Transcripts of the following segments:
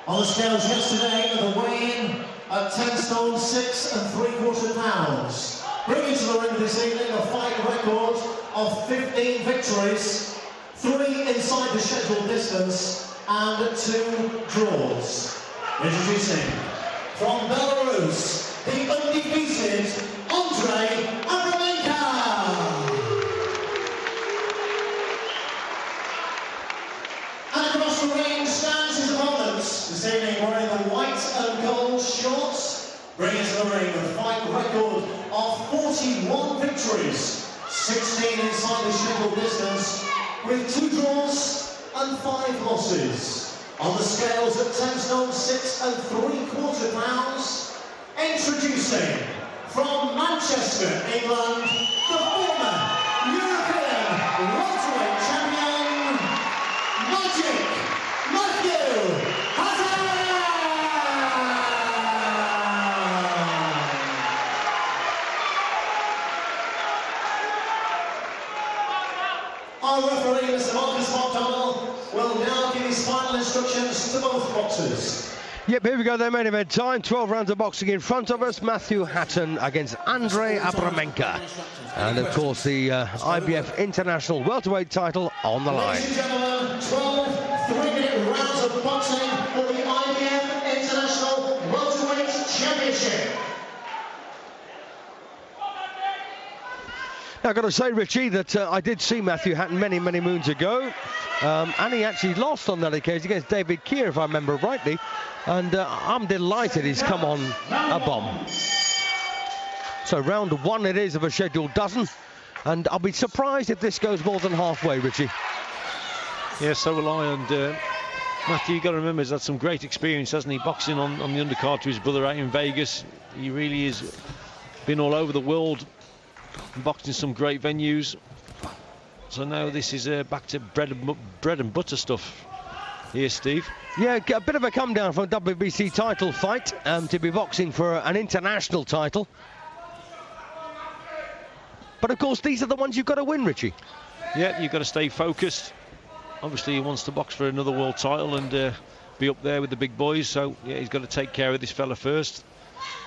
On the scales yesterday, the weigh-in at 10 stone 6 3/4 pounds. Bringing to the ring this evening a fight record of 15 victories, 3 inside the scheduled distance and 2 draws. Introducing from Belarus, the undefeated Andrei Abramenka. And across the ring stands his opponents, this evening wearing the white and gold shorts, bringing to the ring a fight record of 41 victories, 16 inside the scheduled distance, with 2 draws and 5 losses. On the scales at 10 stone 6 3/4 pounds, introducing from Manchester, England, the former European welterweight champion, Matthew Hatton! Our referee, Mr. Marcus McDonald, will now give his final instructions to both boxers. Yep, here we go, their main event time. 12 rounds of boxing in front of us. Matthew Hatton against Andrei Abramenka. And of course, the IBF International Welterweight title on the line. Ladies and gentlemen, 12 3-minute rounds of boxing for the IBF International Welterweight Championship. Now, I've got to say, Richie, that I did see Matthew Hatton many, many moons ago. And he actually lost on that occasion against David Keir, if I remember rightly. And I'm delighted he's come on a bomb. So round 1 it is of a scheduled dozen. And I'll be surprised if this goes more than halfway, Richie. Yeah, so will I. And Matthew, you've got to remember, he's had some great experience, hasn't he? Boxing on the undercard to his brother out in Vegas. He really has been all over the world, boxed in some great venues. So now this is back to bread and butter stuff here, Steve. Yeah, a bit of a come down from a WBC title fight to be boxing for an international title. But of course, these are the ones you've got to win, Richie. Yeah, you've got to stay focused. Obviously, he wants to box for another world title and be up there with the big boys. So yeah, he's got to take care of this fella first.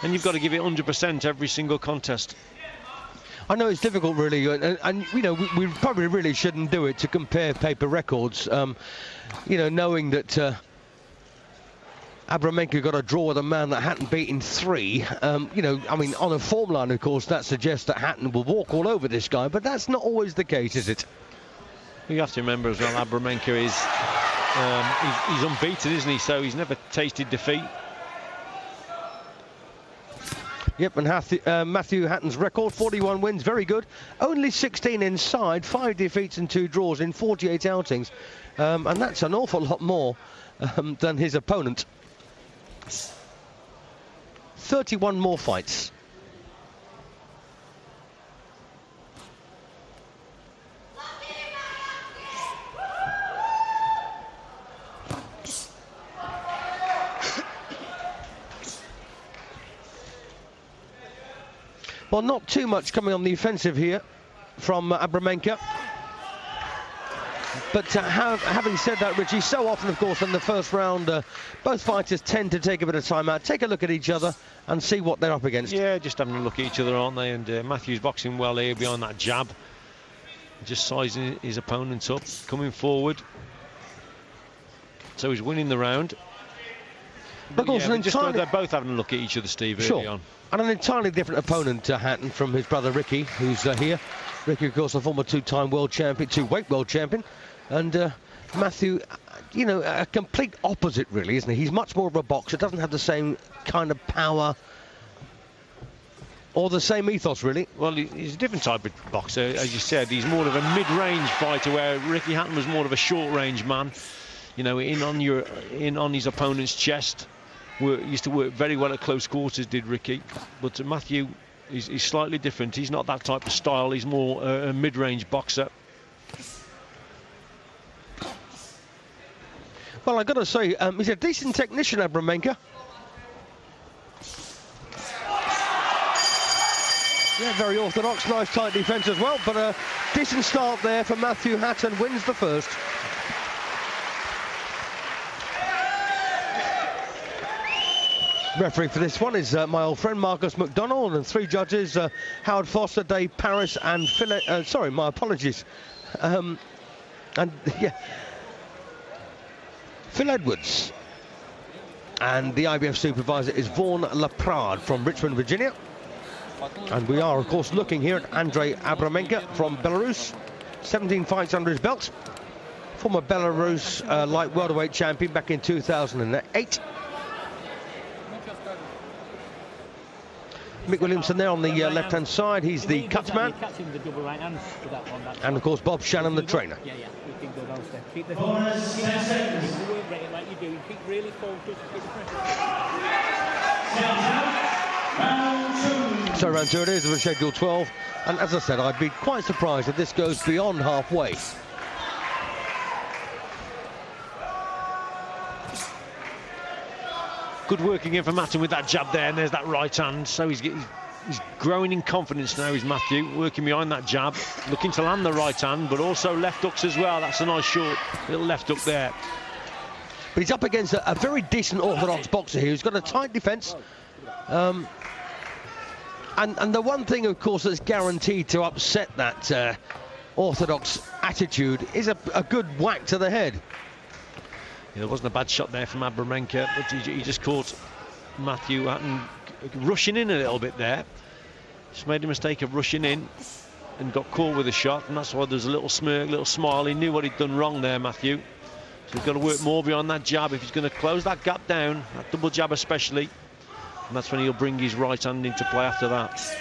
And you've got to give it 100% every single contest. I know it's difficult, really, and you know, we probably really shouldn't do it to compare paper records. You know, knowing that Abramenka got a draw with a man that Hatton beat in 3. You know, I mean, on a form line, of course, that suggests that Hatton will walk all over this guy, but that's not always the case, is it? You have to remember as well, Abramenka is he's unbeaten, isn't he? So he's never tasted defeat. Yep, and Matthew Hatton's record, 41 wins, very good. Only 16 inside, 5 defeats and 2 draws in 48 outings. And that's an awful lot more than his opponent. 31 more fights. Well, not too much coming on the offensive here from Abramenka. But having said that, Richie, so often, of course, in the first round, both fighters tend to take a bit of time out, take a look at each other and see what they're up against. Yeah, just having a look at each other, aren't they? And Matthew's boxing well here behind that jab. Just sizing his opponent up, coming forward. So he's winning the round. Of course, yeah, they're both having a look at each other, Steve, early on. And an entirely different opponent to Hatton from his brother Ricky, who's here. Ricky, of course, a former 2-time world champion, 2-weight world champion. And Matthew, you know, a complete opposite, really, isn't he? He's much more of a boxer, doesn't have the same kind of power or the same ethos, really. Well, he's a different type of boxer, as you said. He's more of a mid-range fighter, where Ricky Hatton was more of a short-range man. You know, in on his opponent's chest. Used to work very well at close quarters, did Ricky. But Matthew is slightly different. He's not that type of style. He's more a mid-range boxer. Well, I've got to say, he's a decent technician, Abramenka. Yeah, very orthodox, nice tight defence as well, but a decent start there for Matthew Hatton, wins the first. Referee for this one is my old friend Marcus McDonald, and 3 judges, Howard Foster, Dave Paris and Phil, sorry, my apologies. And yeah, Phil Edwards. And the IBF supervisor is Vaughan Laprade from Richmond, Virginia. And we are, of course, looking here at Andrei Abramenka from Belarus. 17 fights under his belt. Former Belarus light welterweight champion back in 2008. Mick Williamson there on the left-hand side. He's the cut man. And, of course, Bob Shannon, the trainer. So round 2 it is of a schedule 12. And as I said, I'd be quite surprised if this goes beyond halfway. Good work again for Hatton with that jab there, and there's that right hand. So he's growing in confidence now, is Matthew, working behind that jab, looking to land the right hand, but also left hooks as well. That's a nice short little left hook there. But he's up against a very decent orthodox boxer here who's got a tight defence. And the one thing, of course, that's guaranteed to upset that orthodox attitude is a good whack to the head. Yeah, there wasn't a bad shot there from Abramenka, but he just caught Matthew Hatton rushing in a little bit there. Just made a mistake of rushing in and got caught with a shot, and that's why there's a little smirk, little smile. He knew what he'd done wrong there, Matthew. So he's got to work more beyond that jab if he's going to close that gap down, that double jab especially. And that's when he'll bring his right hand into play after that.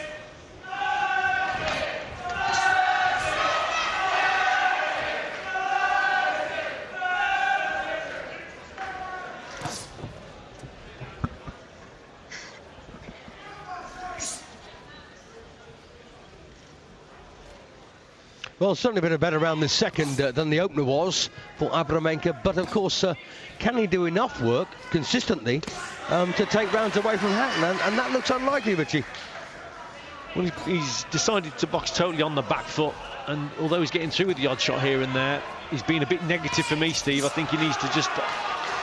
Well, certainly been a better round this second than the opener was for Abramenka, but of course, can he do enough work consistently to take rounds away from Hatton? And that looks unlikely, Richie. Well, he's decided to box totally on the back foot, and although he's getting through with the odd shot here and there, he's been a bit negative for me, Steve. I think he needs to just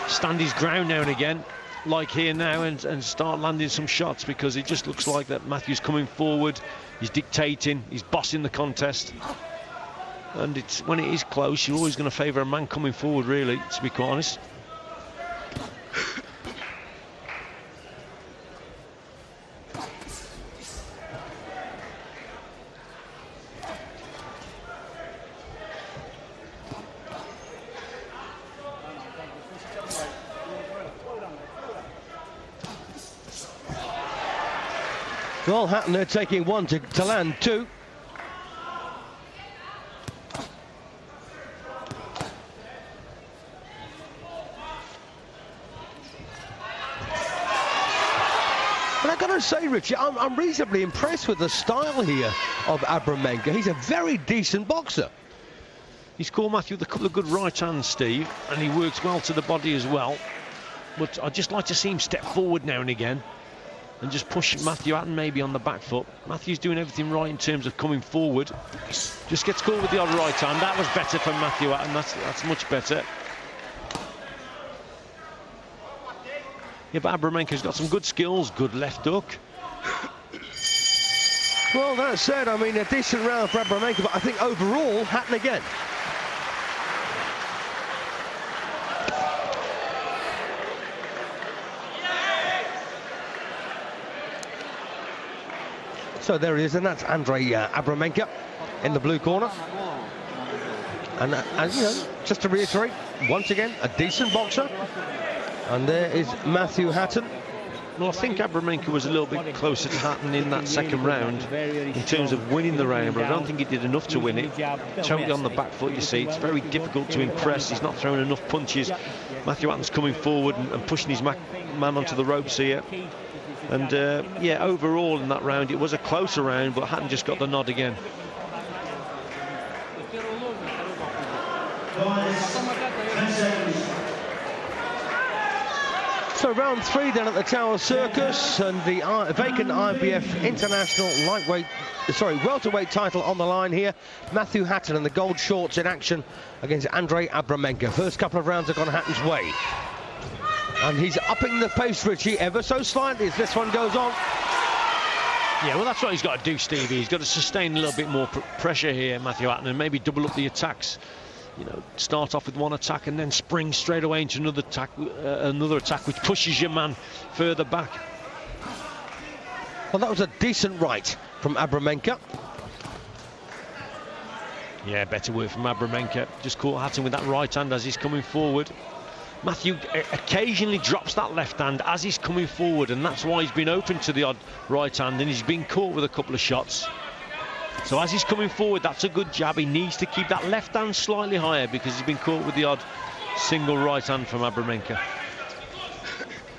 stand his ground now and again, like here now, and start landing some shots, because it just looks like that Matthew's coming forward, he's dictating, he's bossing the contest. And it's when it is close, you're always going to favour a man coming forward, really, to be quite honest. Well, Hatton, they're taking one to land two. But I've got to say, Richie, I'm reasonably impressed with the style here of Abramenka. He's a very decent boxer. He's caught Matthew with a couple of good right hands, Steve, and he works well to the body as well. But I'd just like to see him step forward now and again and just push Matthew Hatton maybe on the back foot. Matthew's doing everything right in terms of coming forward. Just gets caught with the odd right hand. That was better for Matthew Hatton. That's much better. Yeah, but Abramenka's got some good skills, good left hook. Well, that said, I mean, a decent round for Abramenka, but I think overall, Hatton again. So there he is, and that's Andrei Abramenka in the blue corner. And you know, just to reiterate, once again, a decent boxer. And there is Matthew Hatton. Well, I think Abramenka was a little bit closer to Hatton in that second round in terms of winning the round, but I don't think he did enough to win it. Totally on the back foot, you see. It's very difficult to impress. He's not throwing enough punches. Matthew Hatton's coming forward and pushing his man onto the ropes here. And yeah, overall in that round, it was a closer round, but Hatton just got the nod again. So round three then at the Tower Circus, and the vacant IBF International welterweight title on the line here. Matthew Hatton and the gold shorts in action against Andrei Abramenka. First couple of rounds have gone Hatton's way. And he's upping the pace, Richie, ever so slightly as this one goes on. Yeah, well, that's what he's got to do, Stevie. He's got to sustain a little bit more pressure here, Matthew Hatton, and maybe double up the attacks. You know, start off with one attack and then spring straight away into another attack, which pushes your man further back. Well, that was a decent right from Abramenka. Yeah, better work from Abramenka. Just caught Hatton with that right hand as he's coming forward. Matthew occasionally drops that left hand as he's coming forward, and that's why he's been open to the odd right hand, and he's been caught with a couple of shots. So as he's coming forward, that's a good jab. He needs to keep that left hand slightly higher because he's been caught with the odd single right hand from Abramenka.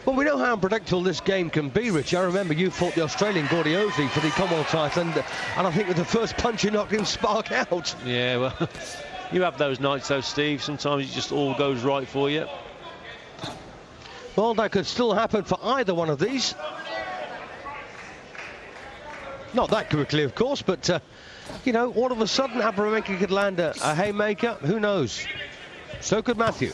Well, we know how unpredictable this game can be, Rich. I remember you fought the Australian Gordiosi for the Commonwealth title, and I think with the first punch you knocked him spark out. Yeah, well, you have those nights though, Steve. Sometimes it just all goes right for you. Well, that could still happen for either one of these. Not that quickly, of course, but, you know, all of a sudden Abramenka could land a haymaker. Who knows? So could Matthew.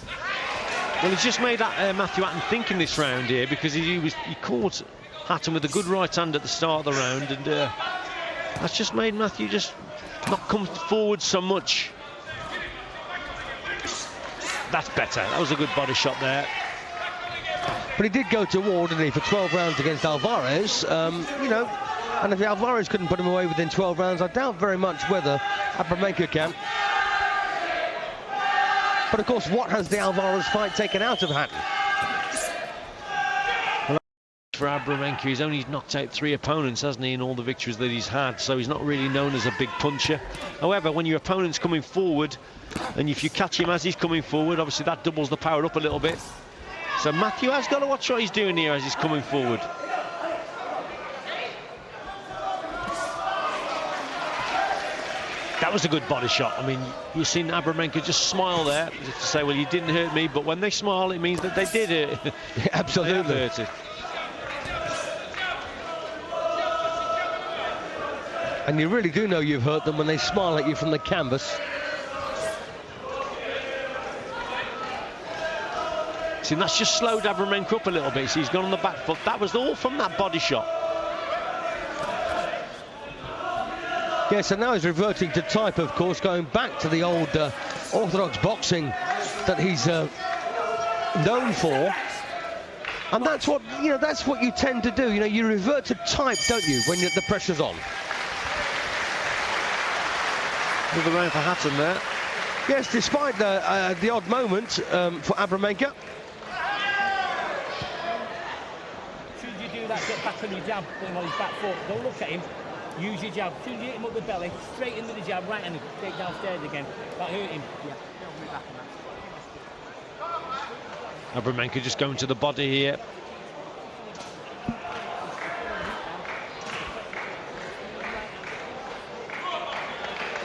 Well, he's just made that Matthew Hatton think in this round here, because he caught Hatton with a good right hand at the start of the round, and that's just made Matthew just not come forward so much. That's better. That was a good body shot there. But he did go to war, didn't he, for 12 rounds against Alvarez. You know, and if Alvarez couldn't put him away within 12 rounds, I doubt very much whether Abramenka can. But of course, what has the Alvarez fight taken out of Hatton? Well, for Abramenka, he's only knocked out 3 opponents, hasn't he, in all the victories that he's had, so he's not really known as a big puncher. However, when your opponent's coming forward, and if you catch him as he's coming forward, obviously that doubles the power up a little bit. So Matthew has got to watch what he's doing here as he's coming forward. That was a good body shot. I mean, you've seen Abramenka just smile there, just to say, well, you didn't hurt me, but when they smile, it means that they did hurt. Yeah, absolutely. They hurt it. And you really do know you've hurt them when they smile at you from the canvas. See, that's just slowed Abramenka up a little bit. So he's gone on the back foot. That was all from that body shot. Yes, and now he's reverting to type, of course, going back to the old orthodox boxing that he's known for. And that's what, you know, that's what you tend to do. You know, you revert to type, don't you, when the pressure's on. Another round for Hatton there. Yes, despite the odd moment for Abramenka. That, get back on your jab, put him on his back foot. Don't look at him. Use your jab. As soon as you hit him up the belly, straight into the jab, right hand, take downstairs again. That hurt him. Yeah. Abramenka just going to the body here.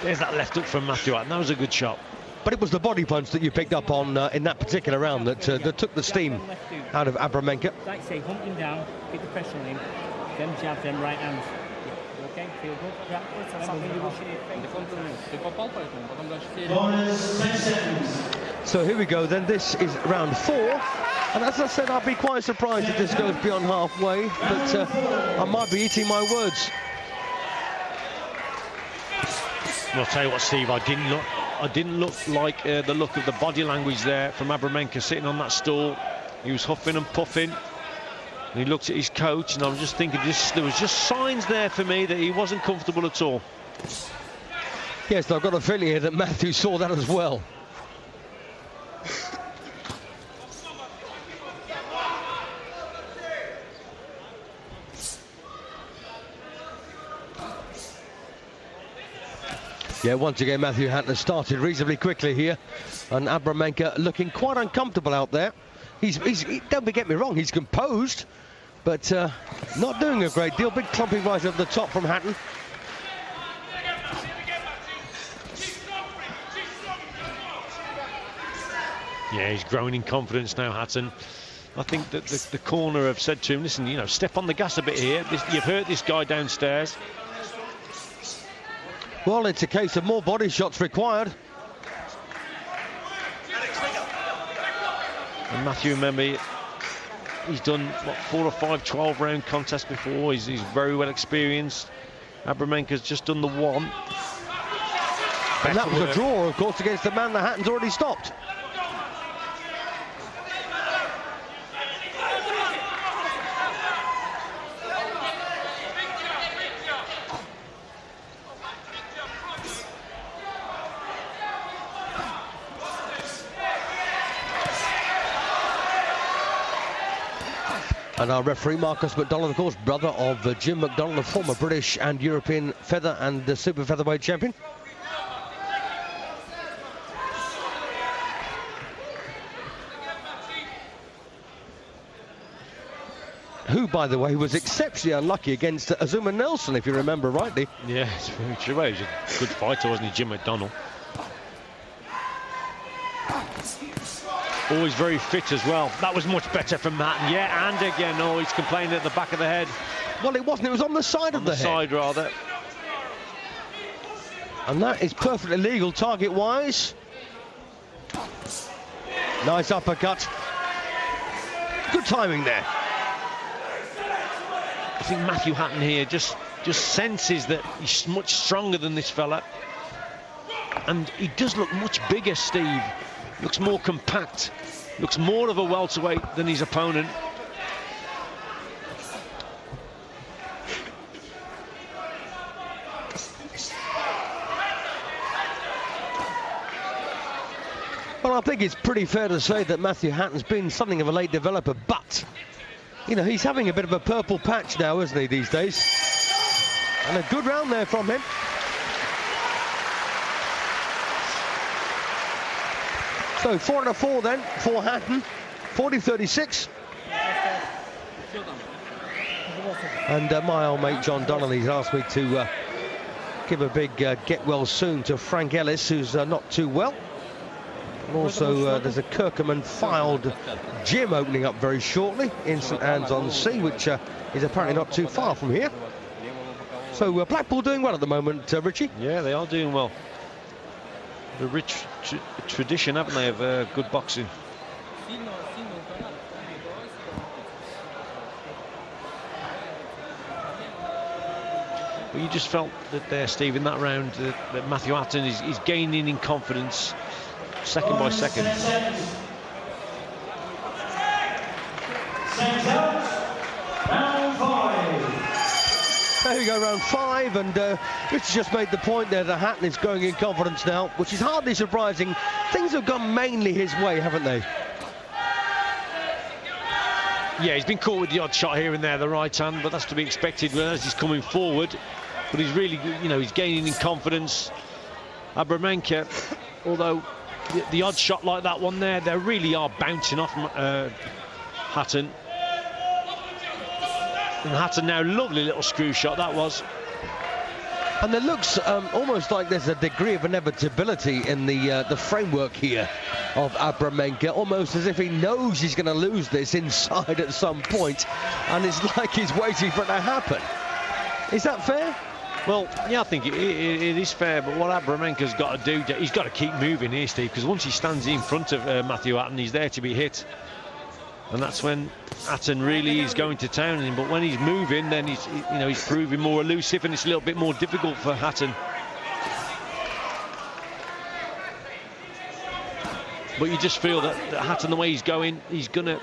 There's that left hook from Matthew Hatton. That was a good shot. But it was the body punch that you picked up on in that particular round that took the steam out of Abramenka. Like say, hump him down, keep the pressure on him, then jab, them right hands. Okay, feel good? Yeah. Bonus 10 seconds. So here we go then, this is round 4. And as I said, I'd be quite surprised if this goes beyond halfway, but I might be eating my words. Well, I'll tell you what, Steve, I didn't look like the look of the body language there from Abramenka sitting on that stool. He was huffing and puffing. And he looked at his coach, and I was just thinking, there was just signs there for me that he wasn't comfortable at all. Yes, I've got a feeling here that Matthew saw that as well. Yeah, once again, Matthew Hatton started reasonably quickly here, and Abramenka looking quite uncomfortable out there. Don't get me wrong, he's composed, but not doing a great deal. Big clumping right over the top from Hatton. Yeah, he's growing in confidence now, Hatton. I think that the corner have said to him, listen, you know, step on the gas a bit here. You've hurt this guy downstairs. Well, it's a case of more body shots required. And Matthew, remember, He's done, what, 4 or 5 12-round contests before. He's very well experienced. Abramenka's just done the one. And that was a draw, of course, against the man that Hatton's already stopped. And our referee, Marcus McDonald, of course, brother of Jim McDonald, a former British and European feather and super featherweight champion. Who, by the way, was exceptionally unlucky against Azuma Nelson, if you remember rightly. Yeah, it's very true. Well, he's a good fighter, wasn't he, Jim McDonald? Always very fit as well. That was much better from Hatton. Yeah, and again, oh, he's complaining at the back of the head. Well, it wasn't. It was on the side of the head. On the side, rather. And that is perfectly legal, target-wise. Nice uppercut. Good timing there. I think Matthew Hatton here just senses that he's much stronger than this fella. And he does look much bigger, Steve. Looks more compact. Looks more of a welterweight than his opponent. Well, I think it's pretty fair to say that Matthew Hatton's been something of a late developer, but, you know, he's having a bit of a purple patch now, isn't he, these days? And a good round there from him. So 4 out of 4 then for Hatton, 40-36. And my old mate John Donnelly's asked me to give a big get well soon to Frank Ellis, who's not too well. And also there's a Kirkham-filed gym opening up very shortly in St Anne's-on-Sea, which is apparently not too far from here. So Blackpool doing well at the moment, Richie? Yeah, they are doing well. The rich tradition, haven't they, of good boxing. But you just felt that there, Steve, in that round, that Matthew Hatton is gaining in confidence, second by second. There we go, round 5, and Richard just made the point there that Hatton is going in confidence now, which is hardly surprising. Things have gone mainly his way, haven't they? Yeah, he's been caught with the odd shot here and there, the right hand, but that's to be expected as he's coming forward. But he's really, you know, he's gaining in confidence. Abramenka, although the odd shot like that one there, they really are bouncing off Hatton. And Hatton now, lovely little screw shot that was. And it looks almost like there's a degree of inevitability in the framework here of Abramenka, almost as if he knows he's going to lose this inside at some point, and it's like he's waiting for it to happen. Is that fair? Well, yeah, I think it is fair, but what Abramenka's got to do, he's got to keep moving here, Steve, because once he stands in front of Matthew Hatton, he's there to be hit. And that's when Hatton really is going to town on him. But when he's moving, then he's proving more elusive, and it's a little bit more difficult for Hatton. But you just feel that Hatton, the way he's going, he's going to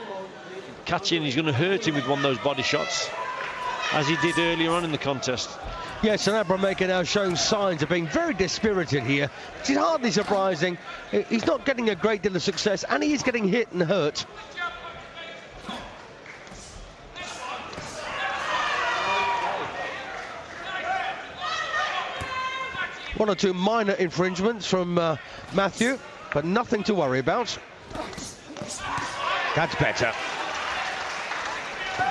catch him, he's going to hurt him with one of those body shots, as he did earlier on in the contest. Yes, and Abramenka now showing signs of being very dispirited here, which is hardly surprising. He's not getting a great deal of success, and he is getting hit and hurt. One or two minor infringements from Matthew, but nothing to worry about. That's better.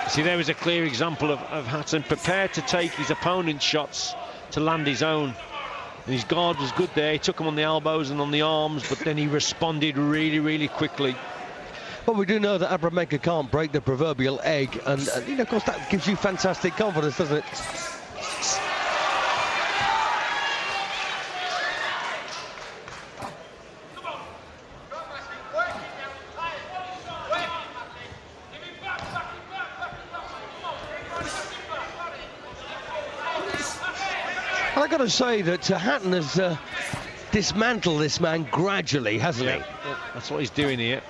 See, there was a clear example of Hatton prepared to take his opponent's shots to land his own. And his guard was good there. He took him on the elbows and on the arms, but then he responded really, really quickly. Well, we do know that Abramenka can't break the proverbial egg, and you know, of course, that gives you fantastic confidence, doesn't it? got to say that Hatton has dismantled this man gradually, hasn't he? That's what he's doing here.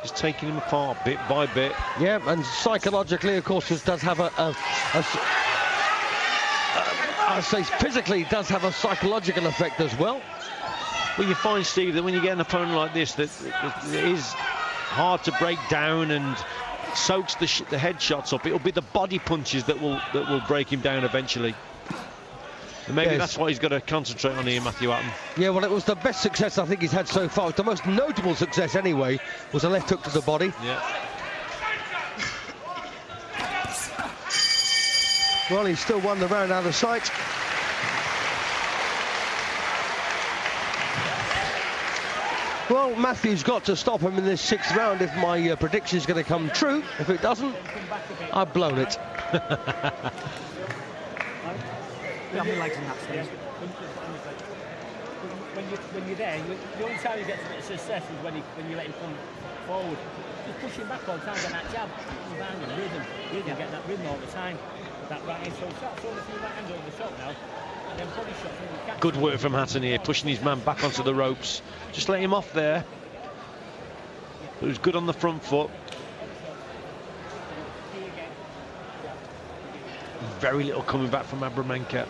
Just taking him apart bit by bit. Yeah, and psychologically, of course, does have I say physically, does have a psychological effect as well. Well, you find, Steve, that when you get an opponent like this, that it is hard to break down and soaks the head shots up. It'll be the body punches that will break him down eventually. And maybe that's what he's got to concentrate on here, Matthew Hatton. Yeah, well, it was the best success I think he's had so far. The most notable success, anyway, was a left hook to the body. Yeah. Well, he's still won the round out of sight. Well, Matthew's got to stop him in this 6th round if my prediction's going to come true. If it doesn't, I've blown it. When you're there, the only time you get a bit of success is when you let him come forward. Just push him back all the time, get that jab, rhythm, get that rhythm all the time. That right hand, so start throwing a few right hands over the shot now, and then body shots when you catch. Good work from Hatton here, pushing his man back onto the ropes. Just let him off there. But it was good on the front foot. Very little coming back from Abramenka.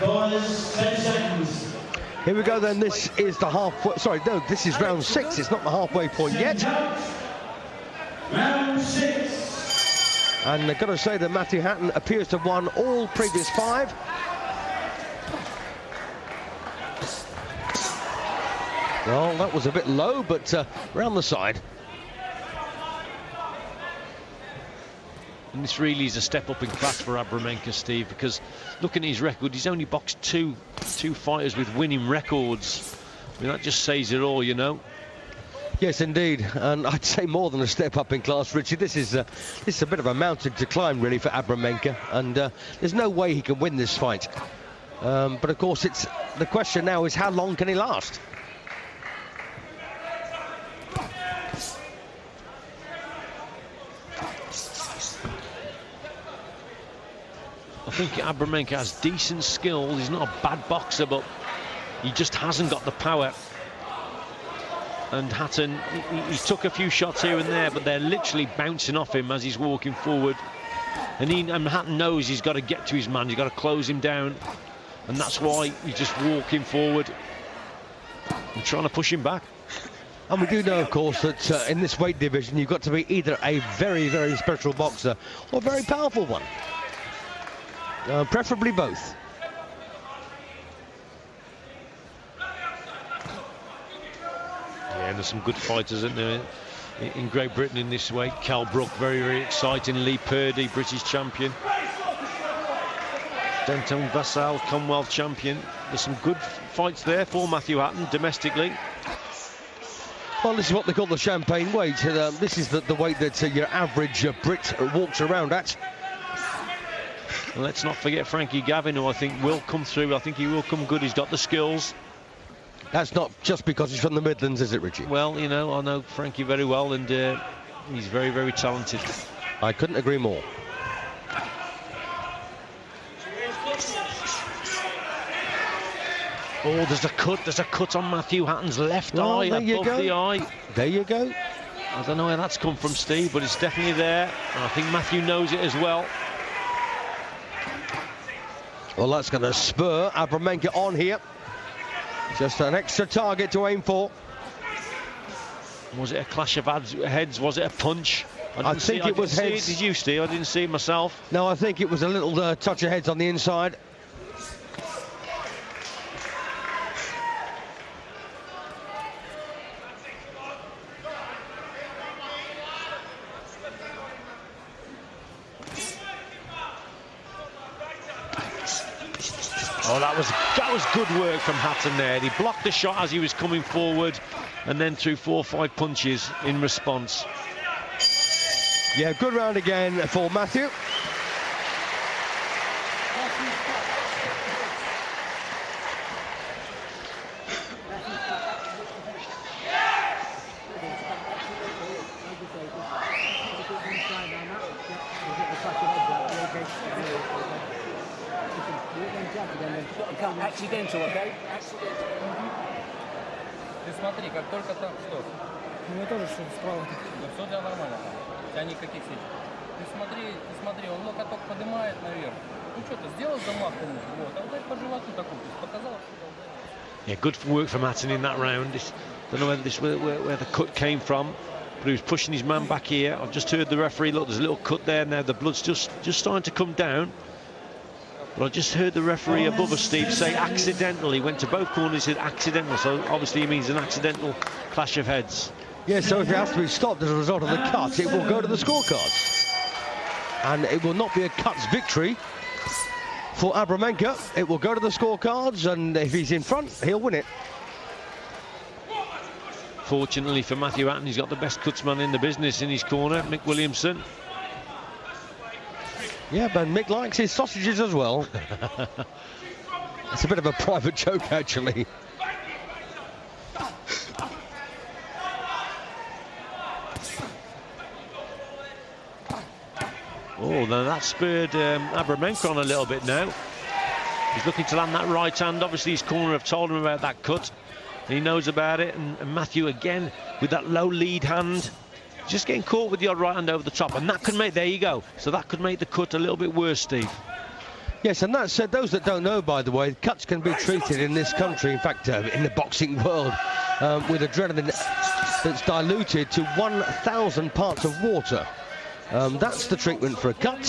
Boys, 10 seconds. Here we go then, this is the halfway, sorry, no, this is round 6, it's not the halfway point yet. Round 6. And I've got to say that Matthew Hatton appears to have won all previous 5. Well, that was a bit low, but round the side. And this really is a step up in class for Abramenka, Steve, because looking at his record, he's only boxed two fighters with winning records. I mean, that just says it all, you know. Yes, indeed, and I'd say more than a step up in class, Richie. This is a bit of a mountain to climb, really, for Abramenka, and there's no way he can win this fight. But of course, the question now is how long can he last? I think Abramenka has decent skills. He's not a bad boxer, but he just hasn't got the power. And Hatton, he took a few shots here and there, but they're literally bouncing off him as he's walking forward. And Hatton knows he's got to get to his man, he's got to close him down. And that's why he's just walking forward and trying to push him back. And we do know, of course, that in this weight division, you've got to be either a very, very special boxer or a very powerful one. Preferably both. Yeah, and there's some good fighters in Great Britain in this weight. Cal Brook, very, very exciting. Lee Purdy, British champion. Denton Vassal, Commonwealth champion. There's some good fights there for Matthew Hatton domestically. Well, this is what they call the champagne weight. This is the weight that your average Brit walks around at. And let's not forget Frankie Gavin, who I think will come through. I think he will come good. He's got the skills. That's not just because he's from the Midlands, is it, Richie? Well, you know, I know Frankie very well, and he's very, very talented. I couldn't agree more. Oh, there's a cut on Matthew Hatton's left eye, above the eye. There you go. I don't know where that's come from, Steve, but it's definitely there. And I think Matthew knows it as well. Well, that's going to spur Abramenka on here. Just an extra target to aim for. Was it a clash of heads? Was it a punch? I think it was heads. Did you, Steve? I didn't see it myself. No, I think it was a little touch of heads on the inside. Oh, that was good work from Hatton there. He blocked the shot as he was coming forward and then threw 4 or 5 punches in response. Yeah, good round again for Matthew. Accidental, okay? Ты смотри, как только там что? У меня тоже что-то справа. Да все у тебя нормально. У тебя никаких сетей. Ты смотри, он локоток поднимает наверх. Ну что ты сделал замах ему? Вот, а ударь по животу такую. Показал, что ударил. Yeah, good work from Hatton in that round. Don't know whether this where the cut came from, but he was pushing his man back here. I've just heard the referee, look, there's a little cut there now. The blood's just starting to come down. But I just heard the referee above us, Steve, say accidental. He went to both corners, he said accidental. So obviously he means an accidental clash of heads. Yeah, so if it has to be stopped as a result of the cut, it will go to the scorecards. And it will not be a cuts victory for Abramenka. It will go to the scorecards, and if he's in front, he'll win it. Fortunately for Matthew Hatton, he's got the best cutsman in the business in his corner, Mick Williamson. Yeah, but Mick likes his sausages as well. It's a bit of a private joke, actually. Oh, now that spurred Abramenka on a little bit now. He's looking to land that right hand. Obviously his corner have told him about that cut. He knows about it, and Matthew again with that low lead hand. Just getting caught with the odd right hand over the top, and that could make, there you go. So that could make the cut a little bit worse, Steve. Yes, and that said, those that don't know, by the way, cuts can be treated in this country, in fact, in the boxing world, with adrenaline that's diluted to 1,000 parts of water. That's the treatment for a cut.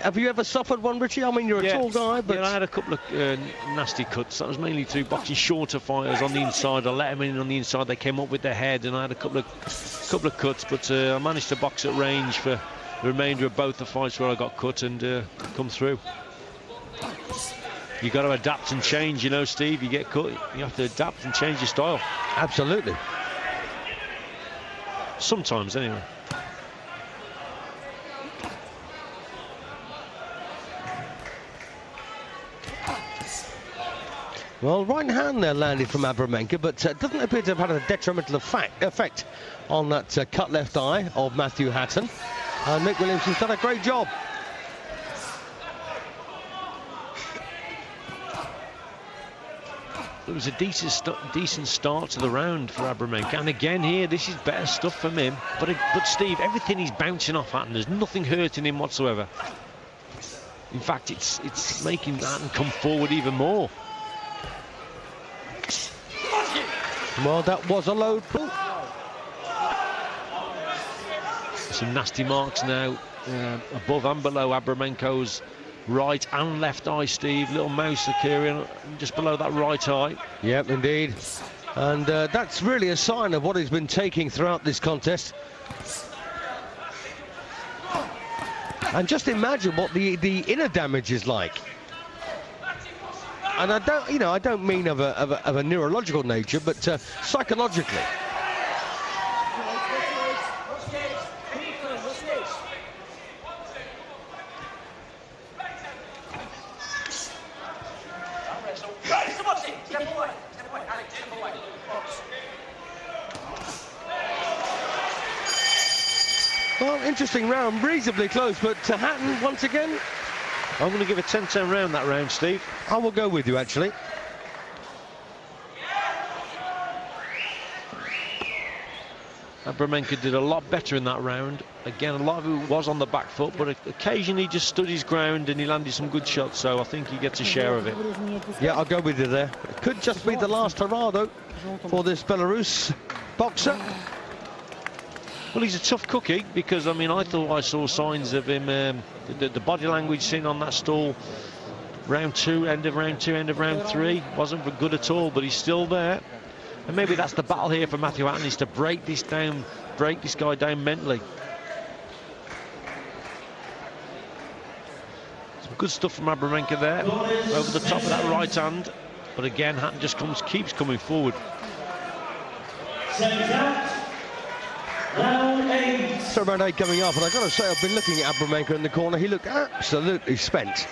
Have you ever suffered one, Richie? I mean, you're a tall guy, but... Yeah, I had a couple of nasty cuts. That was mainly through boxing shorter fighters on the inside. I let them in on the inside. They came up with their head, and I had a couple of cuts, but I managed to box at range for the remainder of both the fights where I got cut and come through. You've got to adapt and change, you know, Steve. You get cut, you have to adapt and change your style. Absolutely. Sometimes, anyway. Well, right hand there landed from Abramenka, but doesn't appear to have had a detrimental effect on that cut left eye of Matthew Hatton. And Mick Williamson's done a great job. It was a decent start to the round for Abramenka, and again here, this is better stuff from him. But Steve, everything he's bouncing off Hatton, there's nothing hurting him whatsoever. In fact, it's making Hatton come forward even more. Well, that was a low pull. Some nasty marks now, above and below Abramenko's right and left eye, Steve. Little mouse occurring just below that right eye. Yep, indeed. And that's really a sign of what he's been taking throughout this contest. And just imagine what the inner damage is like. And I don't mean of a neurological nature, but psychologically. Well, interesting round, reasonably close, but Hatton once again. I'm going to give a 10-10 round that round, Steve. I will go with you, actually. Abramenka did a lot better in that round. Again, a lot of it was on the back foot, but occasionally he just stood his ground and he landed some good shots, so I think he gets a share of it. Yeah, I'll go with you there. It could just be the last hurrah, though, for this Belarus boxer. Well, he's a tough cookie, because, I mean, I thought I saw signs of him, the body language seen on that stall, round 2, end of round 2, end of round 3, wasn't good at all, but he's still there. And maybe that's the battle here for Matthew Hatton, is to break this guy down mentally. Some good stuff from Abramenka there, over the top of that right hand. But again, Hatton just keeps coming forward. So round 8 coming up, and I've got to say, I've been looking at Abramenka in the corner. He looked absolutely spent.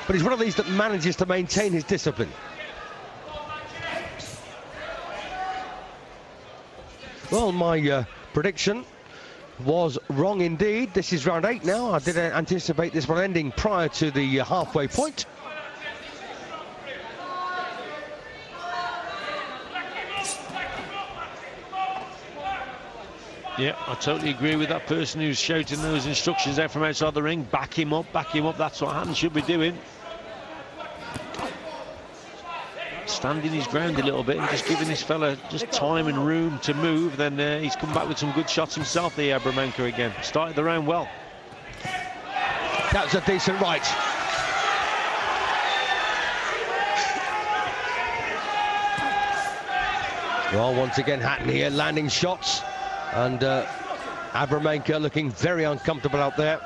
But he's one of these that manages to maintain his discipline. Well, my prediction was wrong indeed. This is round 8 now. I didn't anticipate this one ending prior to the halfway point. Yeah, I totally agree with that person who's shouting those instructions out from outside the ring. Back him up, back him up. That's what Hatton should be doing. Standing his ground a little bit and just giving this fella just time and room to move. Then he's come back with some good shots himself, the Abramenka again. Started the round well. That's a decent right. Well, once again, Hatton here landing shots. And Abramenka looking very uncomfortable out there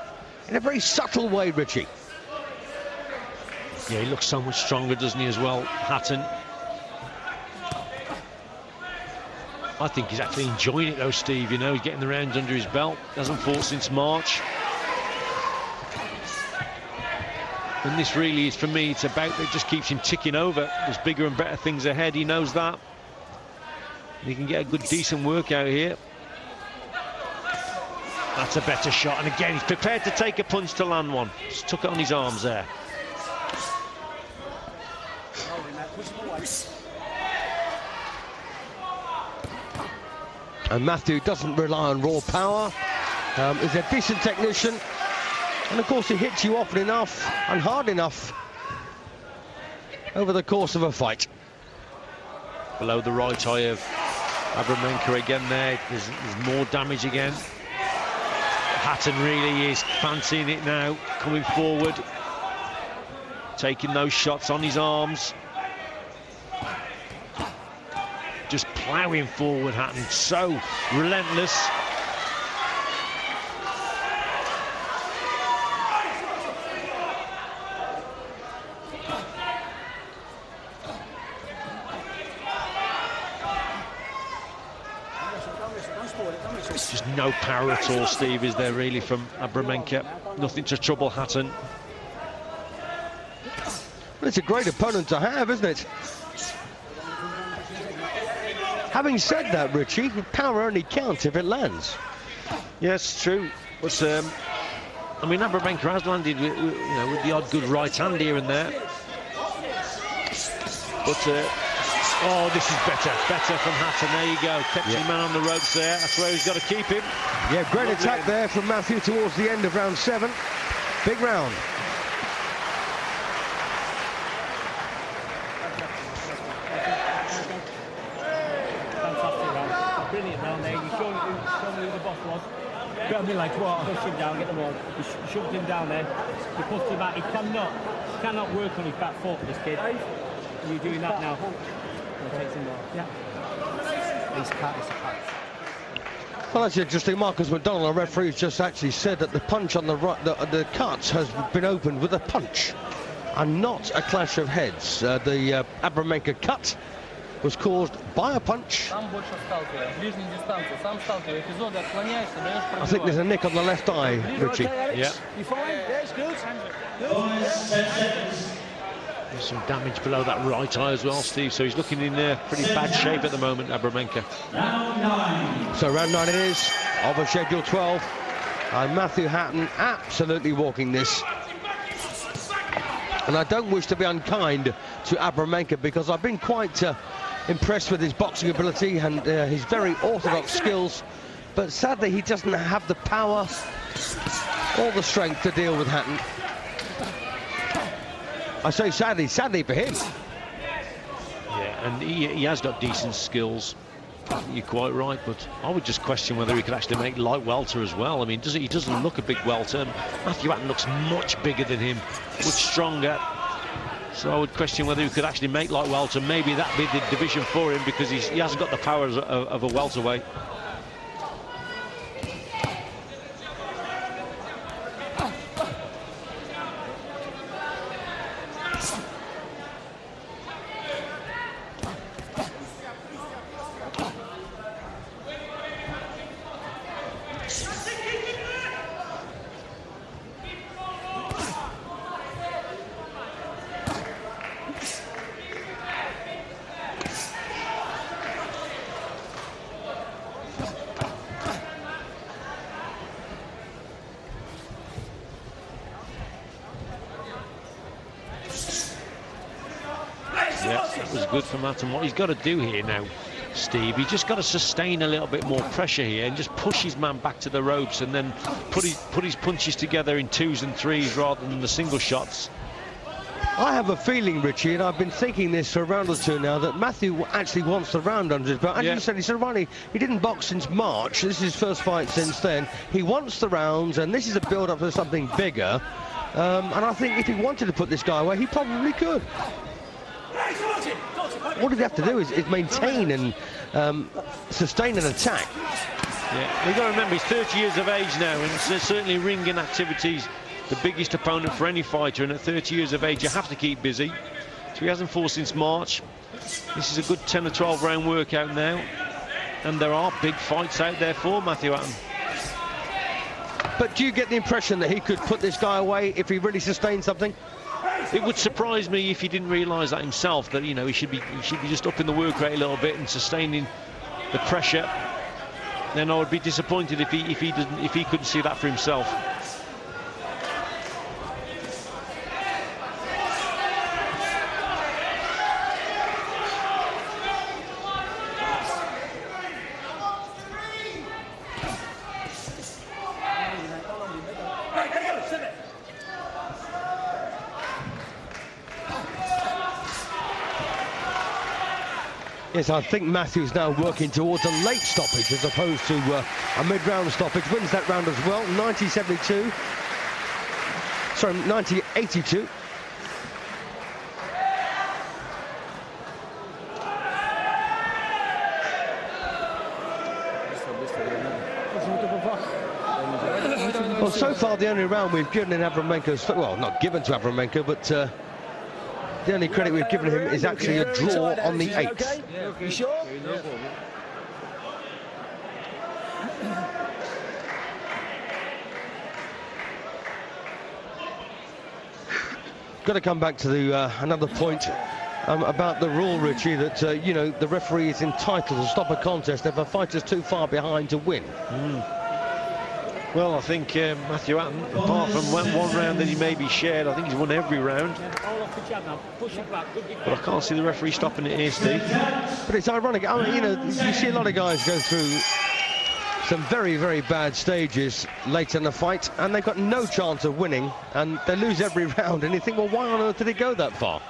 in a very subtle way, Richie. Yeah, he looks so much stronger, doesn't he, as well, Hatton? I think he's actually enjoying it, though, Steve. You know, he's getting the rounds under his belt. Hasn't fought since March. And this really is, for me, it's about it just keeps him ticking over. There's bigger and better things ahead. He knows that. He can get a good, decent workout here. That's a better shot, and again he's prepared to take a punch to land one. Just took it on his arms there. And Matthew doesn't rely on raw power. He's a decent technician, and of course he hits you often enough and hard enough over the course of a fight. Below the right eye of Abramenka again there. There's more damage again. Hatton really is fancying it now, coming forward, taking those shots on his arms. Just ploughing forward, Hatton, so relentless. Just no power at all, Steve, is there really from Abramenka? Nothing to trouble Hatton. Well, it's a great opponent to have, isn't it? Having said that, Richie, power only counts if it lands. Yes, true. But I mean, Abramenka has landed with, you know, with the odd good right hand here and there. But oh, this is better from Hatton. There you go, kept his man on the ropes there. That's where he's got to keep him. Yeah, great attack there from Matthew towards the end of round 7. Big round. Fantastic round. Brilliant round there. You showed me who the boss was. Got him like what? Push him down, get the ball. You shoved him down there. You pushed him back. He cannot work on his back foot, this kid. You're doing that now. Yeah. He's cut. Well, that's interesting. Marcus McDonald, our referee, has just actually said that the punch on the right, the cut has been opened with a punch and not a clash of heads. The Abramenka cut was caused by a punch. I think there's a nick on the left eye, Richie. Yeah. You fine? Yeah, it's good. There's some damage below that right eye as well, Steve, so he's looking in pretty bad shape at the moment, Abramenka. So round 9 it is, of a schedule 12. And Matthew Hatton absolutely walking this. And I don't wish to be unkind to Abramenka because I've been quite impressed with his boxing ability and his very orthodox skills. But sadly, he doesn't have the power or the strength to deal with Hatton. I say sadly for him. Yeah, and he has got decent skills. You're quite right, but I would just question whether he could actually make light welter as well. I mean, he doesn't look a big welter. Matthew Hatton looks much bigger than him, much stronger. So I would question whether he could actually make light welter. Maybe that'd be the division for him because he hasn't got the power of a welterweight. That was good from Hatton. What he's got to do here now, Steve, he's just got to sustain a little bit more pressure here and just push his man back to the ropes and then put his punches together in 2s and 3s rather than the single shots. I have a feeling, Richie, and I've been thinking this for a round or two now, that Matthew actually wants the round under his belt. As you said, he said, Ronnie, he didn't box since March. This is his first fight since then. He wants the rounds, and this is a build-up to something bigger. And I think if he wanted to put this guy away, he probably could. All he'd have to do is maintain and sustain an attack. Yeah, we've got to remember he's 30 years of age now, and certainly ring-in activities, the biggest opponent for any fighter, and at 30 years of age you have to keep busy. So he hasn't fought since March. This is a good 10 or 12 round workout now, and there are big fights out there for Matthew Hatton. But do you get the impression that he could put this guy away if he really sustained something? It would surprise me if he didn't realise that himself, that, you know, he should be just upping the work rate a little bit and sustaining the pressure. Then I would be disappointed if he couldn't see that for himself. Yes, I think Matthew's now working towards a late stoppage as opposed to a mid-round stoppage. Wins that round as well, 90-72. Sorry, 90-82. Well, so far the only round we've given in Abramenka's, well, not given to Abramenka, but the only credit we've given him is actually a draw on the 8th. You sure? Got to come back to the another point about the rule, Richie, that you know, the referee is entitled to stop a contest if a fighter's too far behind to win. Well, I think Matthew Hatton, apart from one round that he maybe shared, I think he's won every round. But I can't see the referee stopping it here, Steve. But it's ironic. I mean, you know, you see a lot of guys go through some very, very bad stages late in the fight, and they've got no chance of winning, and they lose every round, and you think, well, why on earth did it go that far?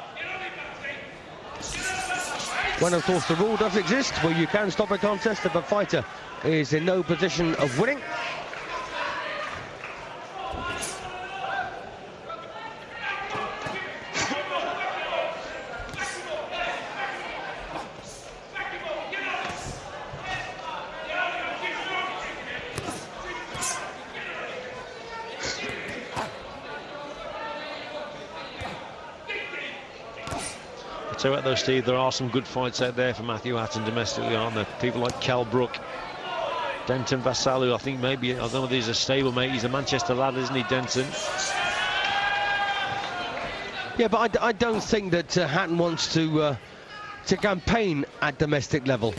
When, of course, the rule does exist, where you can stop a contest if a fighter is in no position of winning. So at those, Steve, there are some good fights out there for Matthew Hatton domestically, aren't there? People like Cal Brook, Denton Vassalou, I think maybe, I don't know if he's a stablemate, he's a Manchester lad, isn't he, Denton? Yeah, but I don't think that Hatton wants to campaign at domestic level.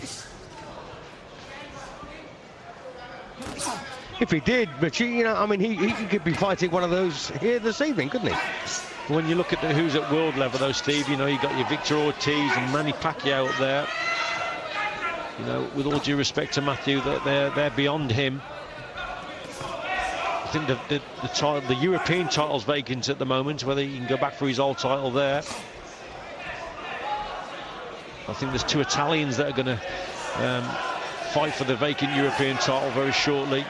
If he did, Richie, you know, I mean, he could be fighting one of those here this evening, couldn't he? When you look at who's at world level, though, Steve, you know, you got your Victor Ortiz and Manny Pacquiao up there. You know, with all due respect to Matthew, that they're beyond him. I think the European title's vacant at the moment, whether he can go back for his old title there. I think there's 2 Italians that are going to fight for the vacant European title very shortly.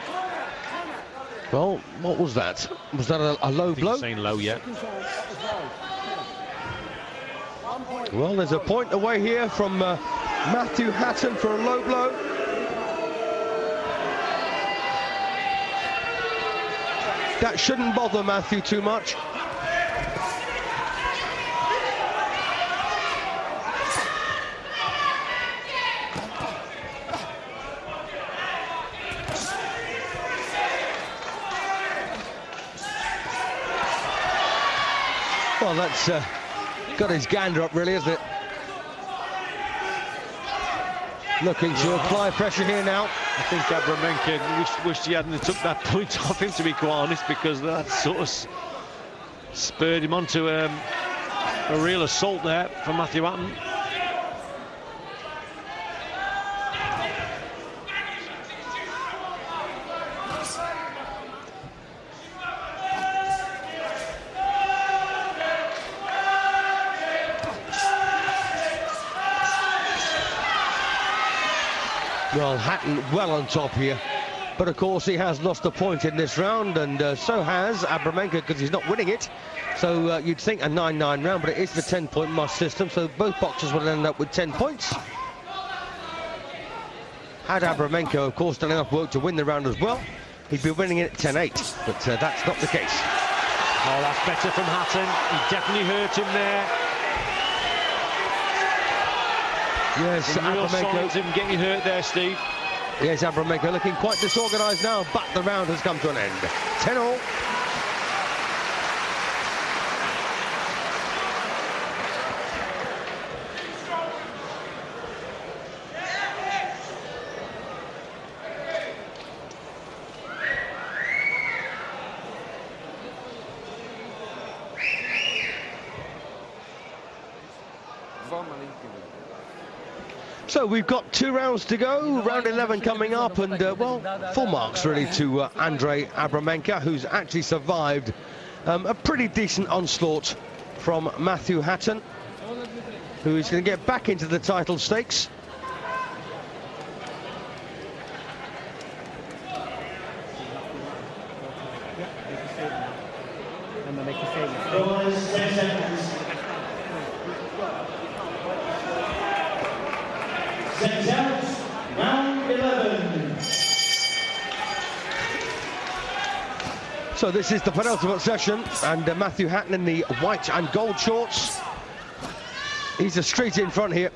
Well, what was that? Was that a low blow? He's saying low yet. Well, there's a point away here from Matthew Hatton for a low blow. That shouldn't bother Matthew too much. Well, that's got his gander up, really, isn't it? Looking to apply pressure here now. I think Abramenka wished he hadn't took that point off him, to be quite honest, because that sort of spurred him onto a real assault there for Matthew Hatton. Well, Hatton well on top here. But of course he has lost a point in this round, and so has Abramenka, because he's not winning it. So you'd think a 9-9 round, but it is the 10-point must system, so both boxers will end up with 10 points. Had Abramenka, of course, done enough work to win the round as well, he'd be winning it at 10-8, but that's not the case. Oh, that's better from Hatton. He definitely hurt him there. Yes, Abramenka. Him getting hurt there, Steve. Yes, Abramenka looking quite disorganised now, but the round has come to an end. 10-all. So we've got 2 rounds to go, round 11 coming up, and well, full marks really to Andrei Abramenka, who's actually survived a pretty decent onslaught from Matthew Hatton, who is going to get back into the title stakes. Round 11. So this is the penultimate session, and Matthew Hatton in the white and gold shorts. He's a street in front here.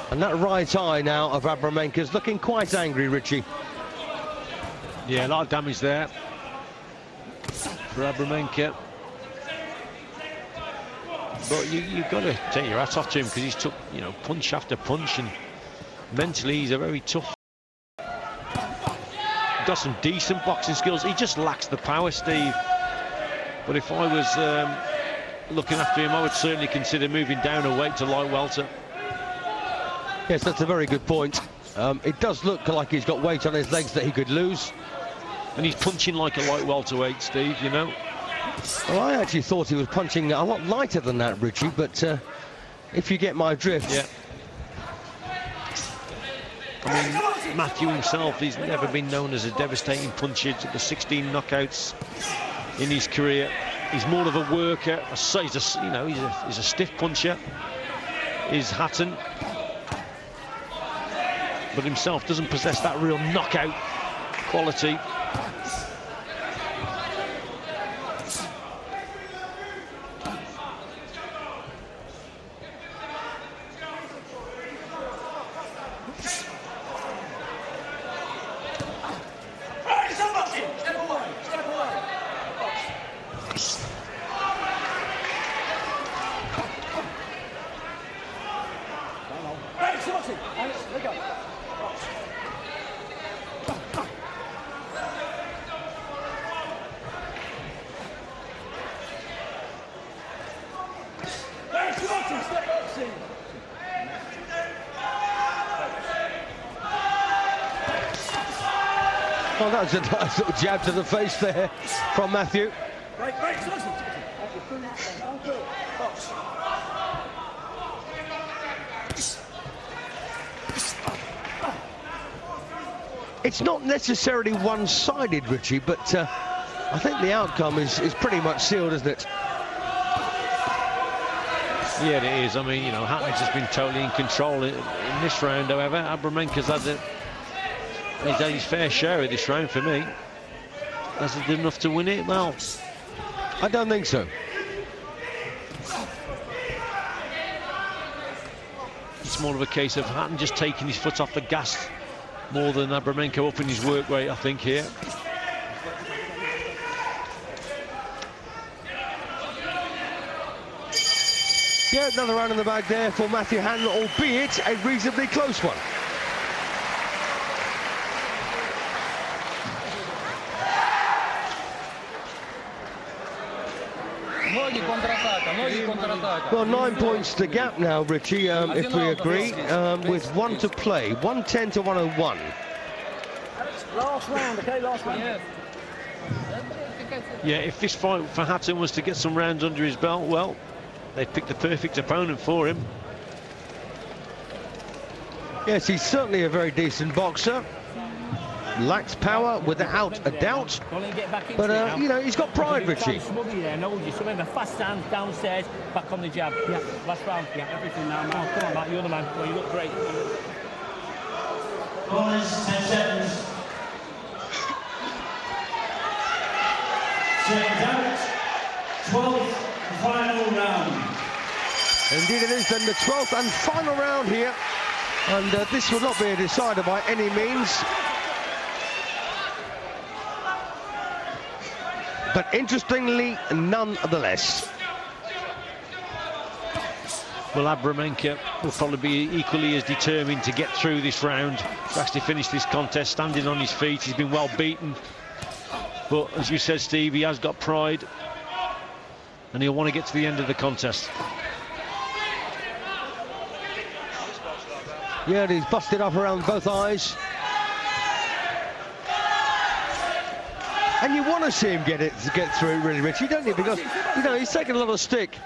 And that right eye now of Abramenka's looking quite angry, Richie. Yeah, a lot of damage there for Abramenka. But you've got to take your hat off to him, because he's took, you know, punch after punch, and mentally he's a very tough. Got some decent boxing skills. He just lacks the power, Steve. But if I was looking after him, I would certainly consider moving down a weight to light welter. Yes, that's a very good point. It does look like he's got weight on his legs that he could lose. And he's punching like a light welterweight, Steve, you know. Well, I actually thought he was punching a lot lighter than that, Richie, but if you get my drift. Yeah. I mean, Matthew himself, he's never been known as a devastating puncher. The 16 knockouts in his career. He's more of a worker. He's a stiff puncher. Is Hatton. But himself doesn't possess that real knockout quality. Oh, that was a nice little jab to the face there from Matthew. It's not necessarily one-sided, Richie, but I think the outcome is pretty much sealed, isn't it? Yeah, it is. I mean, you know, Hatton's just been totally in control in this round. However, Abramenka's he's had his fair share of this round for me. Has he done enough to win it? Well, I don't think so. It's more of a case of Hatton just taking his foot off the gas more than Abramenka up in his work rate, I think, here. Yeah, another round in the bag there for Matthew Hatton, albeit a reasonably close one. Well, 9 points to gap now, Richie, if we agree, with 1 to play. 110 to 101. Last round, okay, last round. Yeah, if this fight for Hatton was to get some rounds under his belt, well, They've picked the perfect opponent for him. Yes, he's certainly a very decent boxer. Lacks power without a doubt. But, you know, he's got pride, Richie. So remember, fast hands downstairs, back on the jab. Yeah, last round. Yeah, everything now, man. Come on, Matt, you're the man. Well, you look great. Corners, 10 seconds. Seconds out. 12th final round. Indeed it is, then the 12th and final round here. And this will not be a decider by any means. But interestingly, nonetheless. Well, Abramenka will probably be equally as determined to get through this round, to actually finish this contest standing on his feet. He's been well beaten. But as you said, Steve, he has got pride. And he'll want to get to the end of the contest. Yeah, he's busted up around both eyes. And you want to see him get through it, really, Richie, don't you? Because, you know, he's taken a lot of stick.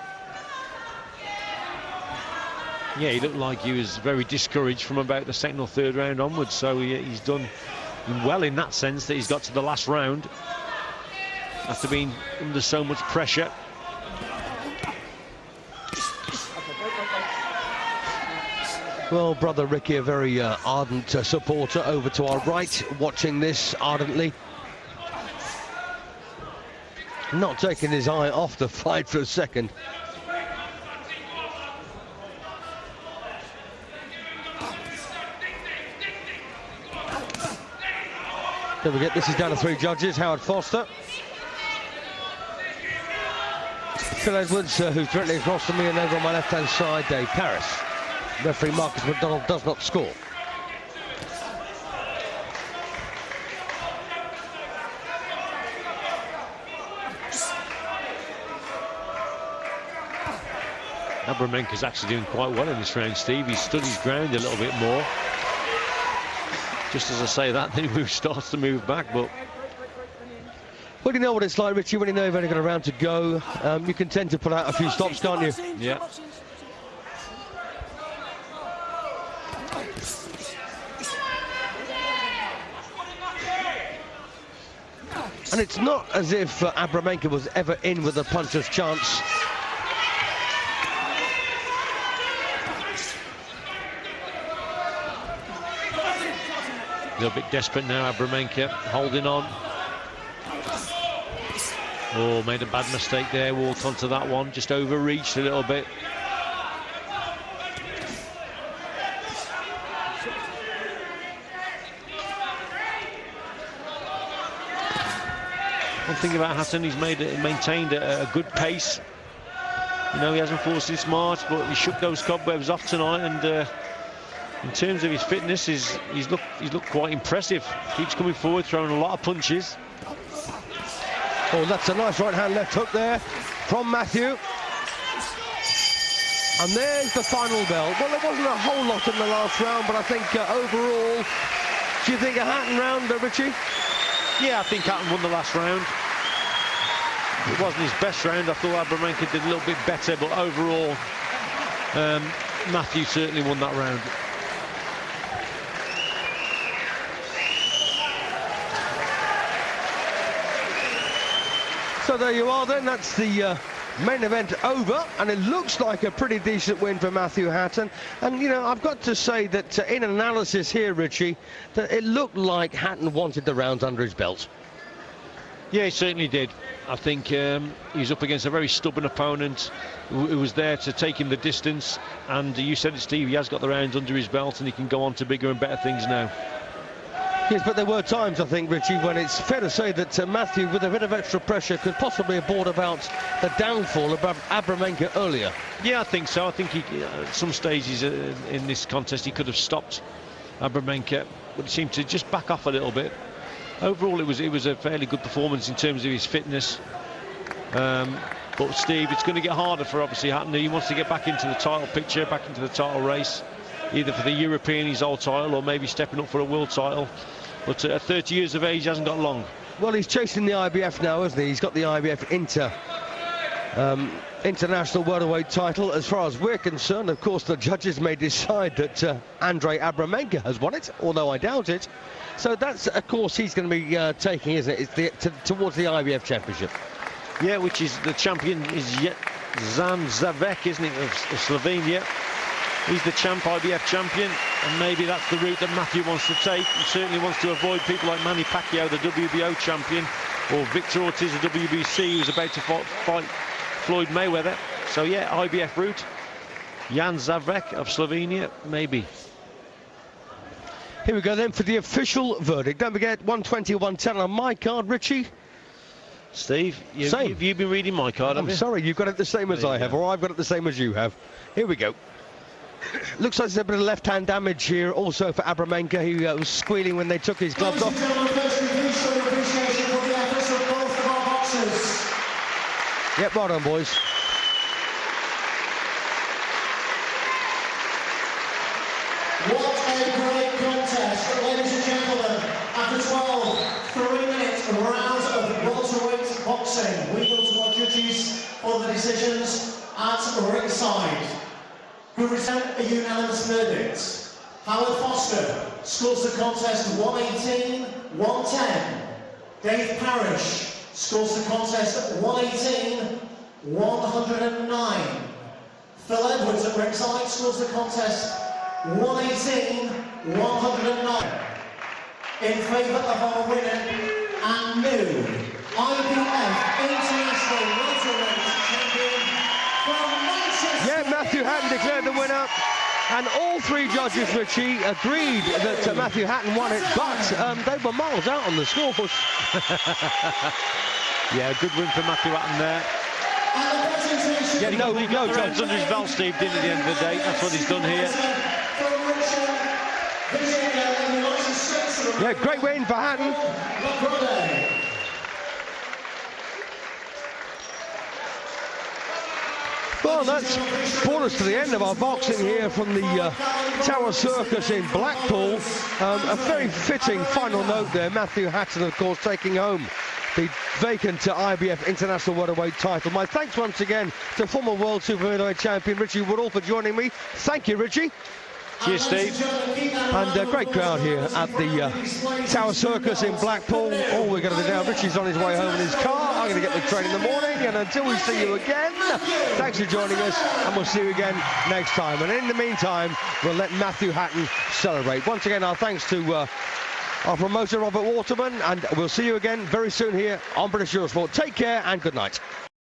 Yeah, he looked like he was very discouraged from about the second or third round onwards. So he's done well in that sense, that he's got to the last round after being under so much pressure. Well, brother Ricky, a very ardent supporter over to our right, watching this ardently. Not taking his eye off the fight for a second. Don't forget, this is down to 3 judges. Howard Foster, Phil Edwards, who's directly across from me, and over on my left-hand side, Dave Paris. Referee Marcus McDonald does not score. Abramenka's actually doing quite well in this round, Steve. He's stood his ground a little bit more. Just as I say that, then he starts to move back, but... Well, you know what it's like, Richie, when you know you've only got a round to go. You can tend to put out a few stops, can't you? Yeah. And it's not as if Abramenka was ever in with a puncher's chance. A little bit desperate now, Abramenka, holding on. Oh, made a bad mistake there, walked onto that one, just overreached a little bit. One thing about Hatton, he's maintained a good pace. You know, he hasn't forced his march, but he shook those cobwebs off tonight, and in terms of his fitness, he's looked quite impressive. Keeps coming forward, throwing a lot of punches. Oh, that's a nice right-hand left hook there from Matthew. And there's the final bell. Well, there wasn't a whole lot in the last round, but I think overall, do you think a Hatton round, Richie? Yeah, I think Hatton won the last round. It wasn't his best round. I thought Abramenka did a little bit better, but overall, Matthew certainly won that round. So there you are then, that's the main event over, and it looks like a pretty decent win for Matthew Hatton. And, you know, I've got to say that in analysis here, Richie, that it looked like Hatton wanted the rounds under his belt. Yeah, he certainly did. I think he's up against a very stubborn opponent who was there to take him the distance. And you said it, Steve, he has got the rounds under his belt and he can go on to bigger and better things now. Yes, but there were times, I think, Richie, when it's fair to say that Matthew, with a bit of extra pressure, could possibly have brought about the downfall of Abramenka earlier. Yeah, I think so. I think he, at some stages in this contest, he could have stopped Abramenka, but he seemed to just back off a little bit. Overall, it was a fairly good performance in terms of his fitness. But Steve, it's going to get harder for obviously Hatton. He wants to get back into the title picture, back into the title race, either for the European, his old title, or maybe stepping up for a world title. But at 30 years of age, he hasn't got long. Well, he's chasing the IBF now, isn't he? He's got the IBF Inter international welterweight title. As far as we're concerned, of course, the judges may decide that Andrei Abramenka has won it, although I doubt it. So that's, of course, he's going to be taking, isn't it? It's towards the IBF championship. Yeah, which is the champion is Shannons, isn't it, of Slovenia. He's the IBF champion, and maybe that's the route that Matthew wants to take. He certainly wants to avoid people like Manny Pacquiao, the WBO champion, or Victor Ortiz, the WBC, who's about to fight Floyd Mayweather. So yeah, IBF route. Shannons of Slovenia, maybe. Here we go then for the official verdict. Don't forget, 120, 110 on my card, Richie. Steve, you've been reading my card, I'm sorry, you've got it the same as I have, or I've got it the same as you have. Here we go. Looks like there's a bit of left-hand damage here also for Abramenka. He was squealing when they took his gloves off. Yep, right on, boys. What a great contest, ladies and gentlemen. After 12 3-minute rounds of welterweight boxing, we go to our judges for the decisions at ringside, who present a unanimous verdict. Howard Foster scores the contest 118-110. Dave Parrish scores the contest 118-109. Phil Edwards at ringside scores the contest 118-109. In favour of our winner and new IBF International Welterweight Champion from Manchester. Yeah, Matthew Hatton declared the winner, and all three judges, Richie, agreed that Matthew Hatton won it, but they were miles out on the scoreboard. Yeah, good win for Matthew Hatton there. Yeah, no judge under his belt, Steve, didn't at the end of the day. That's what he's done here. Yeah, great win for Hatton. Well, that's brought us to the end of our boxing here from the Tower Circus in Blackpool. A very fitting final note there. Matthew Hatton, of course, taking home the vacant IBF International Welterweight title. My thanks once again to former World Super Middleweight Champion Richie Woodall for joining me. Thank you, Richie. Cheers, Steve. And a great crowd here at the Tower Circus in Blackpool. All we're going to do now, Richie's on his way home in his car. I'm going to get the train in the morning, and until we see you again, thanks for joining us, and we'll see you again next time. And in the meantime, we'll let Matthew Hatton celebrate. Once again, our thanks to our promoter, Robert Waterman, and we'll see you again very soon here on British Eurosport. Take care and good night.